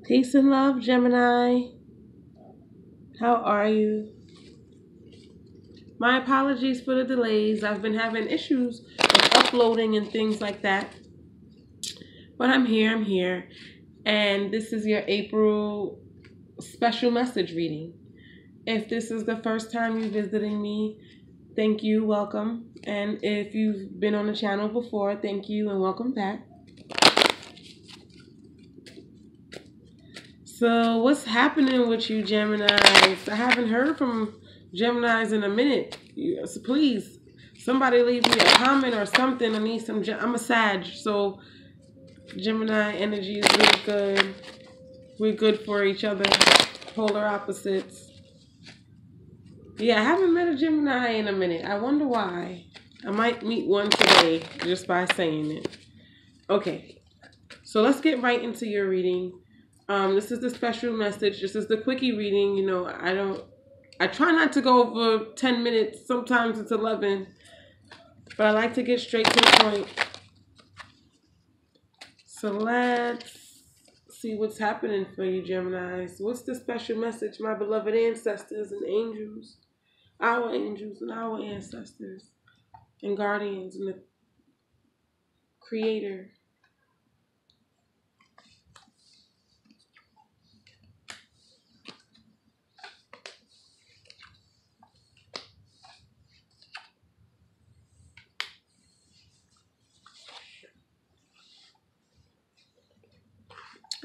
Peace and love, Gemini. How are you? My apologies for the delays. I've been having issues with uploading and things like that. But I'm here. And this is your April special message reading. If this is the first time you're visiting me, thank you, welcome. And if you've been on the channel before, thank you and welcome back. So what's happening with you, Geminis? I haven't heard from Geminis in a minute. So please, somebody leave me a comment or something. I need some. I'm a Sag, so Gemini energy is really good. We're good for each other. Polar opposites. Yeah, I haven't met a Gemini in a minute. I wonder why. I might meet one today just by saying it. Okay, so let's get right into your reading. This is the special message. This is the quickie reading. You know, I try not to go over 10 minutes. Sometimes it's 11. But I like to get straight to the point. So let's see what's happening for you, Geminis. What's the special message, my beloved ancestors and angels? Our angels and our ancestors and guardians and the creator.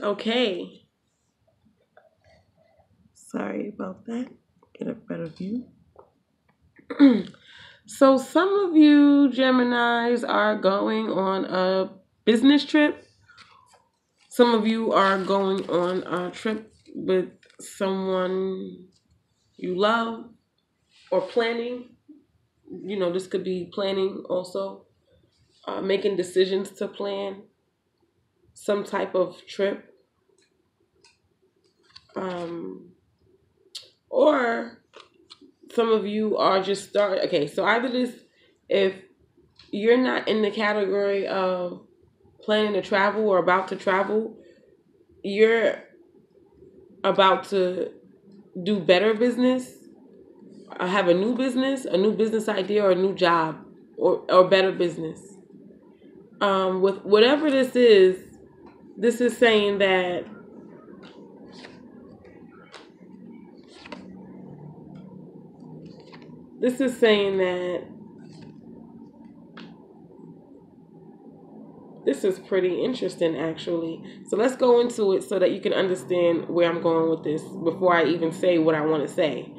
Okay. Sorry about that. Get a better view. So some of you Geminis are going on a business trip. Some of you are going on a trip with someone you love or planning. You know, this could be planning also. Making decisions to plan some type of trip. Or some of you are just starting. Okay, so either this, if you're not in the category of planning to travel or about to travel, you're about to do better business, have a new business idea, or a new job, or better business. With whatever this is saying that this is pretty interesting, actually. So let's go into it so that you can understand where I'm going with this before I even say what I want to say.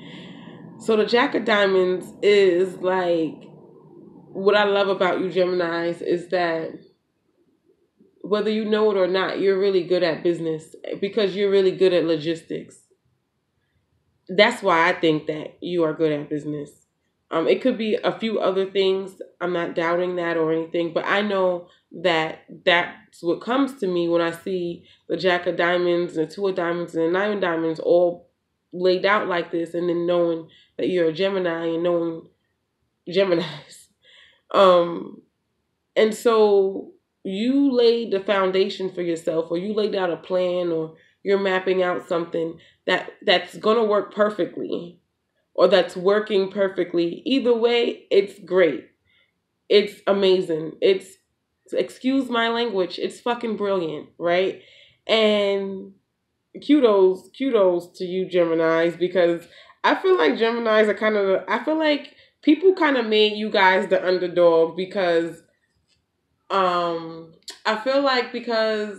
So the Jack of Diamonds is like, what I love about you Geminis is that whether you know it or not, you're really good at business because you're really good at logistics. That's why I think that you are good at business. It could be a few other things. I'm not doubting that or anything, but I know that that's what comes to me when I see the Jack of Diamonds, the Two of Diamonds, and the Nine of Diamonds all laid out like this, and then knowing that you're a Gemini and knowing Geminis. And so you laid the foundation for yourself, or you laid out a plan, or you're mapping out something that's going to work perfectly, or that's working perfectly. Either way, it's great. It's amazing. It's, excuse my language, it's fucking brilliant, right? And kudos to you Geminis, because I feel like Geminis are kind of, I feel like people kind of made you guys the underdog because I feel like because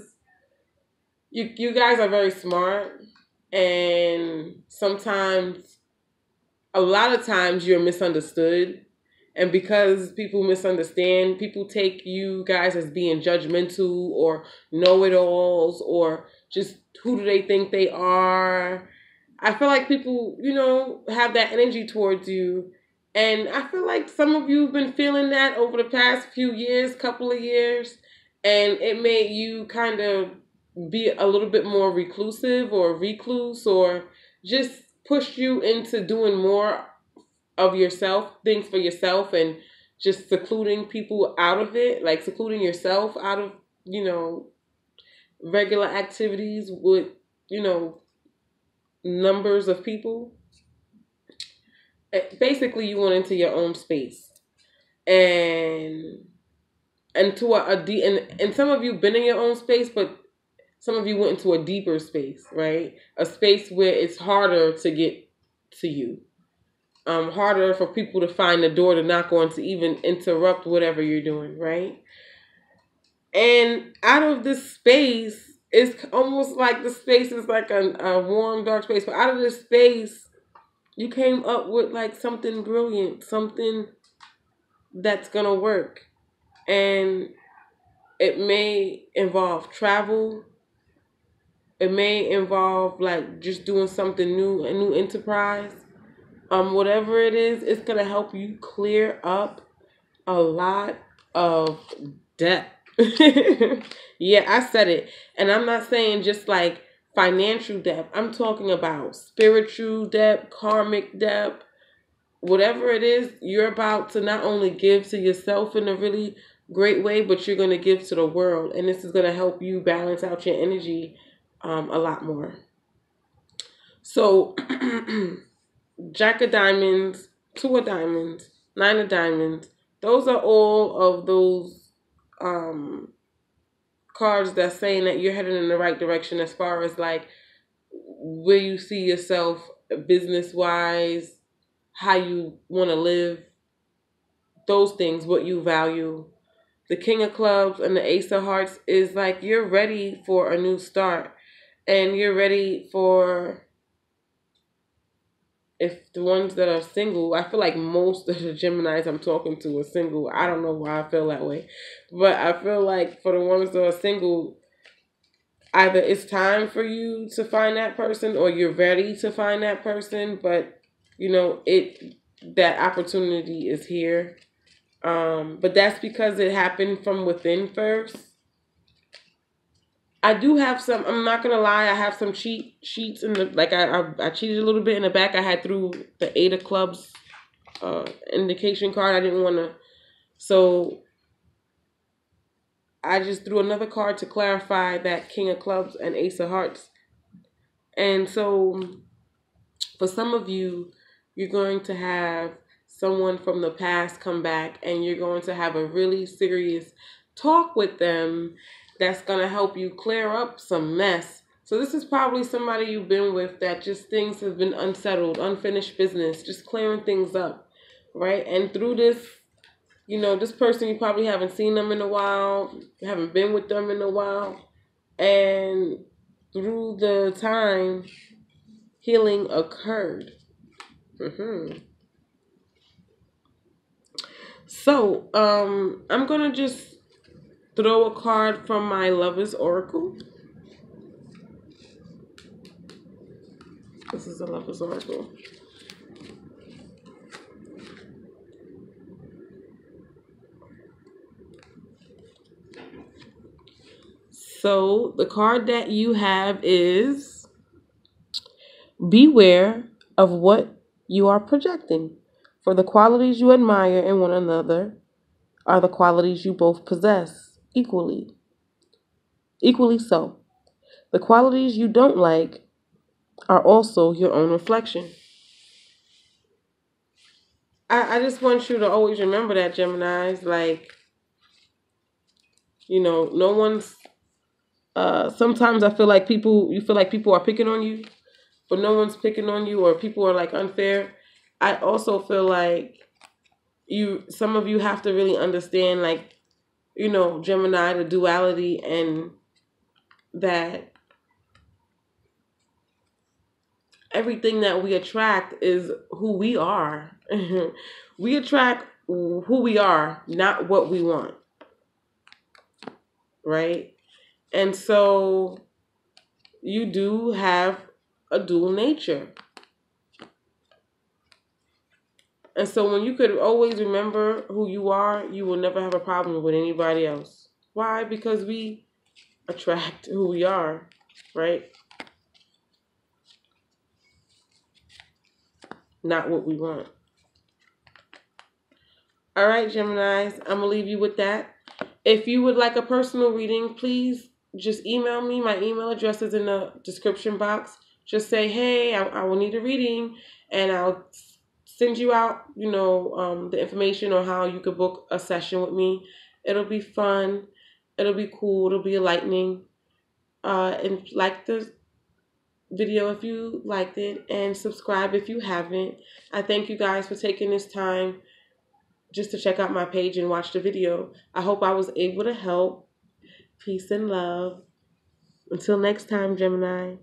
you guys are very smart, and sometimes, a lot of times you're misunderstood. And because people misunderstand, people take you guys as being judgmental or know-it-alls, or just who do they think they are. I feel like people, you know, have that energy towards you. And I feel like some of you have been feeling that over the past few years, couple of years. And it made you kind of be a little bit more reclusive or recluse, or just pushed you into doing more of yourself, things for yourself, and just secluding people out of it, like secluding yourself out of, you know, regular activities with numbers of people. Basically, you went into your own space, and to and some of you been in your own space, but some of you went into a deeper space, right? A space where it's harder to get to you. Harder for people to find the door to knock on to even interrupt whatever you're doing, right? And out of this space, it's almost like the space is like a warm, dark space. But out of this space, you came up with like something brilliant, something that's going to work. And it may involve travel. It may involve like just doing something new, a new enterprise. Whatever it is, it's going to help you clear up a lot of debt. Yeah, I said it. And I'm not saying just like financial debt. I'm talking about spiritual debt, karmic debt, whatever it is. You're about to not only give to yourself in a really great way, but you're going to give to the world. And this is going to help you balance out your energy a lot more. So, Jack of Diamonds, Two of Diamonds, Nine of Diamonds. Those are all of those cards that's saying that you're heading in the right direction as far as like where you see yourself business wise, how you want to live, those things, what you value. The King of Clubs and the Ace of Hearts is like you're ready for a new start, and you're ready for, if the ones that are single, I feel like most of the Geminis I'm talking to are single. I don't know why I feel that way. But I feel like for the ones that are single, either it's time for you to find that person or you're ready to find that person. But, that opportunity is here. But that's because it happened from within first. I do have some, I'm not going to lie, I have some cheat sheets in the, like I cheated a little bit in the back. I had through the Eight of Clubs indication card. I didn't want to, so I just threw another card to clarify that King of Clubs and Ace of Hearts. And so for some of you, you're going to have someone from the past come back and you're going to have a really serious talk with them that's going to help you clear up some mess. So this is probably somebody you've been with that just things have been unsettled, unfinished business, just clearing things up, right? And through this, this person, you probably haven't seen them in a while, you haven't been with them in a while. And through the time, healing occurred. So, I'm going to just throw a card from my Lover's Oracle. This is a Lover's Oracle. So, the card that you have is beware of what you are projecting. For the qualities you admire in one another are the qualities you both possess equally. Equally so. The qualities you don't like are also your own reflection. I just want you to always remember that, Geminis. Like, no one's, sometimes I feel like you feel like people are picking on you, but no one's picking on you, or people are like unfair. I also feel like some of you have to really understand, like, Gemini, the duality, and that everything that we attract is who we are. We attract who we are, not what we want. Right? And so you do have a dual nature. And so when you could always remember who you are, you will never have a problem with anybody else. Why? Because we attract who we are, right? Not what we want. All right, Geminis, I'm going to leave you with that. If you would like a personal reading, please just email me. My email address is in the description box. Just say, hey, I will need a reading, and I'll send you out, the information on how you could book a session with me. It'll be fun. It'll be cool. It'll be enlightening. And like the video if you liked it, and subscribe if you haven't. I thank you guys for taking this time just to check out my page and watch the video. I hope I was able to help. Peace and love. Until next time, Gemini.